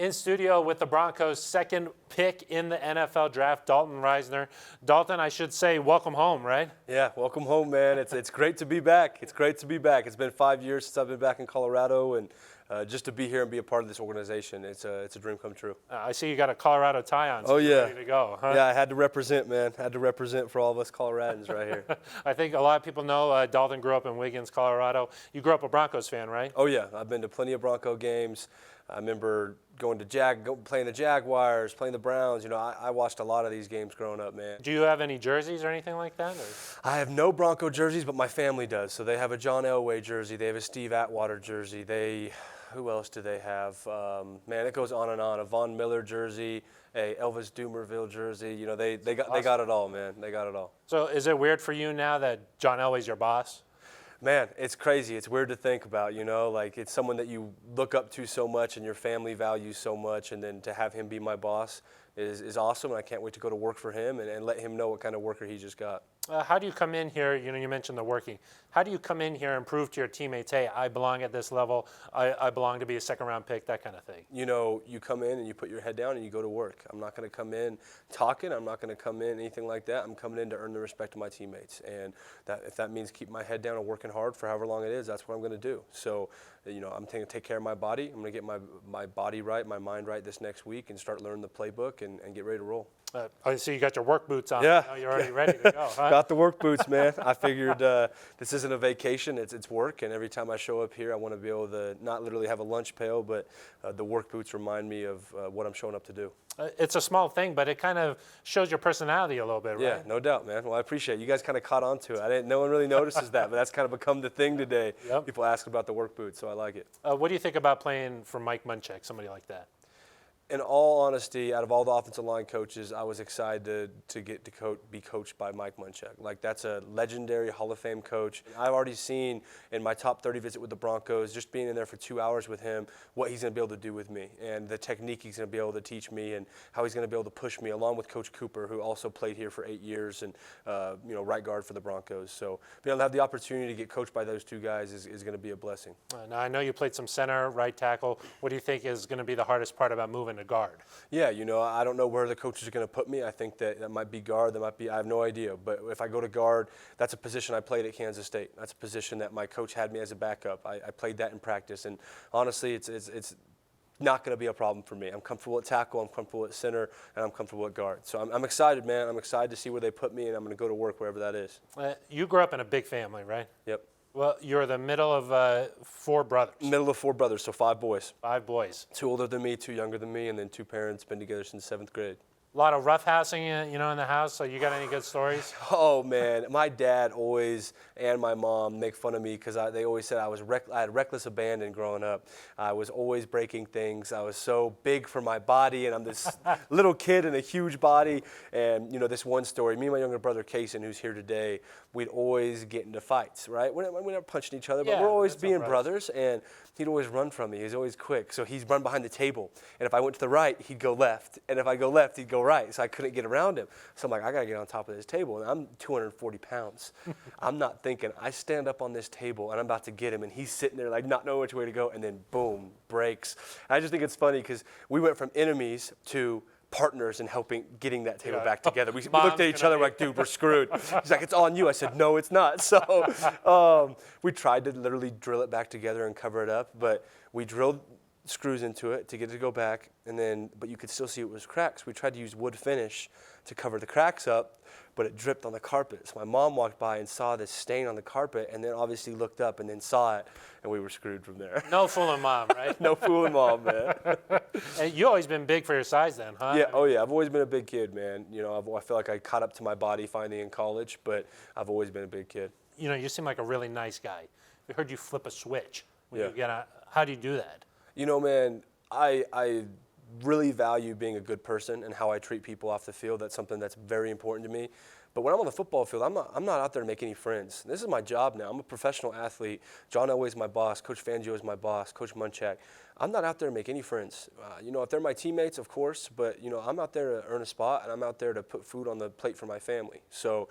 In studio with the Broncos' second pick in the NFL draft, Dalton Risner. Dalton, I should say, welcome home, right? Yeah, welcome home, man. It's great to be back. It's great to be back. It's been 5 years since I've been back in Colorado, and just to be here and be a part of this organization, it's a dream come true. I see you got a Colorado tie on, so you're ready to go, huh? Yeah, I had to represent, man. I had to represent for all of us Coloradans right here. I think a lot of people know Dalton grew up in Wiggins, Colorado. You grew up a Broncos fan, right? Oh, yeah. I've been to plenty of Bronco games. I remember going to playing the Jaguars, playing the Browns. You know, I watched a lot of these games growing up, man. Do you have any jerseys or anything like that? Or? I have no Bronco jerseys, but my family does. So they have a John Elway jersey. They have a Steve Atwater jersey. Who else do they have? Man, it goes on and on. A Von Miller jersey, a Elvis Dumervil jersey. You know, they got it all, man. They got it all. So is it weird for you now that John Elway's your boss? Man, it's crazy. It's weird to think about, you know, like it's someone that you look up to so much and your family values so much, and then to have him be my boss is awesome, and I can't wait to go to work for him and let him know what kind of worker he just got. How do you come in here, you know, you mentioned the working. How do you come in here and prove to your teammates, hey, I belong at this level, I belong to be a second-round pick, that kind of thing? You know, you come in and you put your head down and you go to work. I'm not going to come in talking. I'm not going to come in anything like that. I'm coming in to earn the respect of my teammates. And if that means keep my head down and working hard for however long it is, that's what I'm going to do. So, you know, I'm going to take care of my body. I'm going to get my body right, my mind right this next week and start learning the playbook and get ready to roll. I see you got your work boots on. Yeah. You're already ready to go, huh? Got the work boots, man. I figured this isn't a vacation, it's work, and every time I show up here, I want to be able to not literally have a lunch pail, but the work boots remind me of what I'm showing up to do. It's a small thing, but it kind of shows your personality a little bit, right? Yeah, no doubt, man. Well, I appreciate it. You guys kind of caught on to it. No one really notices that, but that's kind of become the thing today. Yep. People ask about the work boots, so I like it. What do you think about playing for Mike Munchak, somebody like that? In all honesty, out of all the offensive line coaches, I was excited to get to be coached by Mike Munchak. Like, that's a legendary Hall of Fame coach. I've already seen in my top 30 visit with the Broncos, just being in there for 2 hours with him, what he's going to be able to do with me and the technique he's going to be able to teach me and how he's going to be able to push me, along with Coach Cooper, who also played here for 8 years and, you know, right guard for the Broncos. So being able to have the opportunity to get coached by those two guys is going to be a blessing. Now, I know you played some center, right tackle. What do you think is going to be the hardest part about moving to guard? Yeah, you know, I don't know where the coaches are going to put me. I think that might be guard. I have no idea. But if I go to guard, that's a position I played at Kansas State. That's a position that my coach had me as a backup. I played that in practice. And honestly, it's not going to be a problem for me. I'm comfortable at tackle, I'm comfortable at center, and I'm comfortable at guard. So I'm excited, man. I'm excited to see where they put me, and I'm going to go to work wherever that is. You grew up in a big family, right? Yep. Well, you're the middle of 4 brothers. Middle of 4 brothers, so 5 boys. 5 boys. 2 older than me, 2 younger than me, and then 2 parents been together since 7th grade. A lot of roughhousing, you know, in the house. So you got any good stories? Oh man, my dad always and my mom make fun of me because they always said I had reckless abandon growing up. I was always breaking things. I was so big for my body, and I'm this little kid in a huge body. And you know, this one story, me and my younger brother Kaysen, who's here today, we'd always get into fights, right? We're not punching each other, but we're always being brothers. And he'd always run from me. He was always quick, so he'd run behind the table. And if I went to the right, he'd go left. And if I go left, he'd go right. So I couldn't get around him. So I'm like, I got to get on top of this table. And I'm 240 pounds. I'm not thinking. I stand up on this table, and I'm about to get him. And he's sitting there like not knowing which way to go. And then boom, breaks. And I just think it's funny because we went from enemies to partners in getting that table back together. We looked at each other like, dude, we're screwed. He's like, it's on you. I said, no, it's not. So we tried to literally drill it back together and cover it up, but we drilled screws into it to get it to go back, but you could still see it was cracks. We tried to use wood finish to cover the cracks up, but it dripped on the carpet. So my mom walked by and saw this stain on the carpet, and then obviously looked up and then saw it, and we were screwed from there. No fooling mom, right? No fooling mom, man. And you always been big for your size then, huh? Yeah, oh yeah, I've always been a big kid, man. You know, I feel like I caught up to my body finally in college, but I've always been a big kid. You know, you seem like a really nice guy. We heard you flip a switch. Yeah. How do you do that? You know, man, I really value being a good person and how I treat people off the field. That's something that's very important to me. But when I'm on the football field, I'm not out there to make any friends. This is my job now. I'm a professional athlete. John Elway's my boss. Coach Fangio is my boss. Coach Munchak. I'm not out there to make any friends. If they're my teammates, of course, but, I'm out there to earn a spot, and I'm out there to put food on the plate for my family. So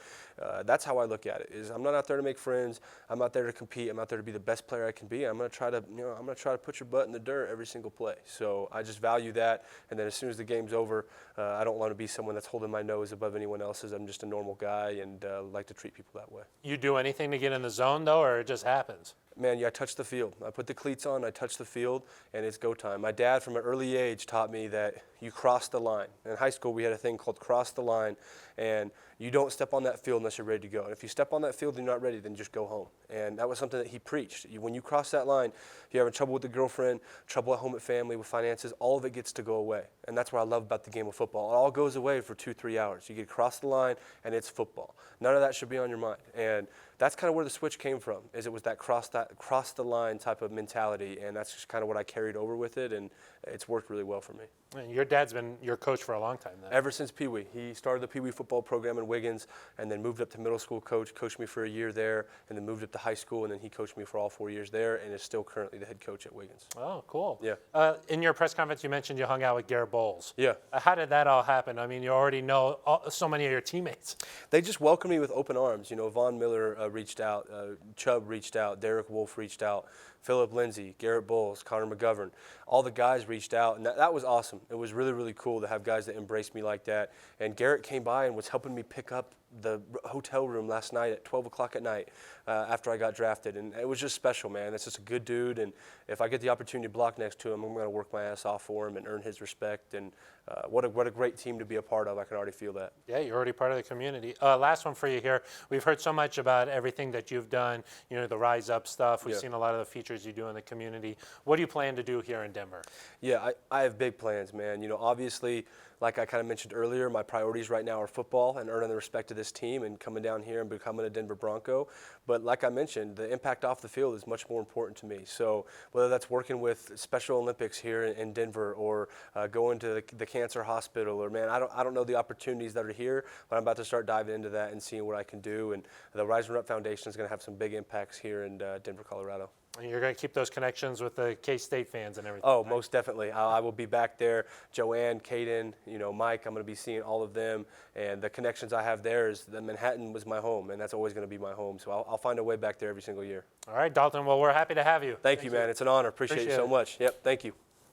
that's how I look at it, is I'm not out there to make friends. I'm out there to compete. I'm out there to be the best player I can be. I'm going to try to put your butt in the dirt every single play. So I just value that. And then as soon as the game's over, I don't want to be someone that's holding my nose above anyone else's. I'm just a normal guy and like to treat people that way. You do anything to get in the zone, though, or it just happens? Man, I touch the field. I put the cleats on, I touch the field, and it's go time. My dad, from an early age, taught me that you cross the line. In high school, we had a thing called cross the line, and you don't step on that field unless you're ready to go. And if you step on that field and you're not ready, then just go home. And that was something that he preached. When you cross that line, if you're having trouble with the girlfriend, trouble at home at family, with finances, all of it gets to go away. And that's what I love about the game of football. It all goes away for 2-3 hours. You get across the line, and it's football. None of that should be on your mind. And that's kind of where the switch came from, is it was that cross the line type of mentality, and that's just kind of what I carried over with it, and it's worked really well for me. And your dad's been your coach for a long time then. Ever since Pee Wee. He started the Pee Wee football program in Wiggins, and then moved up to middle school coached me for a year there, and then moved up to high school, and then he coached me for all 4 years there, and is still currently the head coach at Wiggins. Oh, cool. Yeah. In your press conference, you mentioned you hung out with Garrett Bowles. Yeah. How did that all happen? I mean, you already know so many of your teammates. They just welcomed me with open arms. Von Miller reached out, Chubb reached out, Derek Wolfe reached out, Philip Lindsay, Garrett Bowles, Connor McGovern. All the guys reached out, and that was awesome. It was really, really cool to have guys that embraced me like that. And Garrett came by and was helping me pick up the hotel room last night at 12 o'clock at night after I got drafted. And it was just special, man. That's just a good dude. And if I get the opportunity to block next to him, I'm going to work my ass off for him and earn his respect. And what a great team to be a part of. I can already feel that. Yeah, you're already part of the community. Last one for you here. We've heard so much about everything that you've done, the Rise Up stuff. We've seen a lot of the features you do in the community. What do you plan to do here in Denver? Yeah, I have big plans, man. Obviously, like I kind of mentioned earlier, my priorities right now are football and earning the respect of this team and coming down here and becoming a Denver Bronco. But like I mentioned, the impact off the field is much more important to me. So whether that's working with Special Olympics here in Denver or going to the cancer hospital, or man, I don't know the opportunities that are here, but I'm about to start diving into that and seeing what I can do. And the Rise and Up Foundation is going to have some big impacts here in Denver, Colorado. And you're going to keep those connections with the K-State fans and everything. Oh, right? Most definitely. I will be back there. Joanne, Caden, Mike, I'm going to be seeing all of them. And the connections I have there is that Manhattan was my home, and that's always going to be my home. So I'll find a way back there every single year. All right, Dalton. Well, we're happy to have you. Thank you, man. It's an honor. Appreciate you so much. Yep, thank you.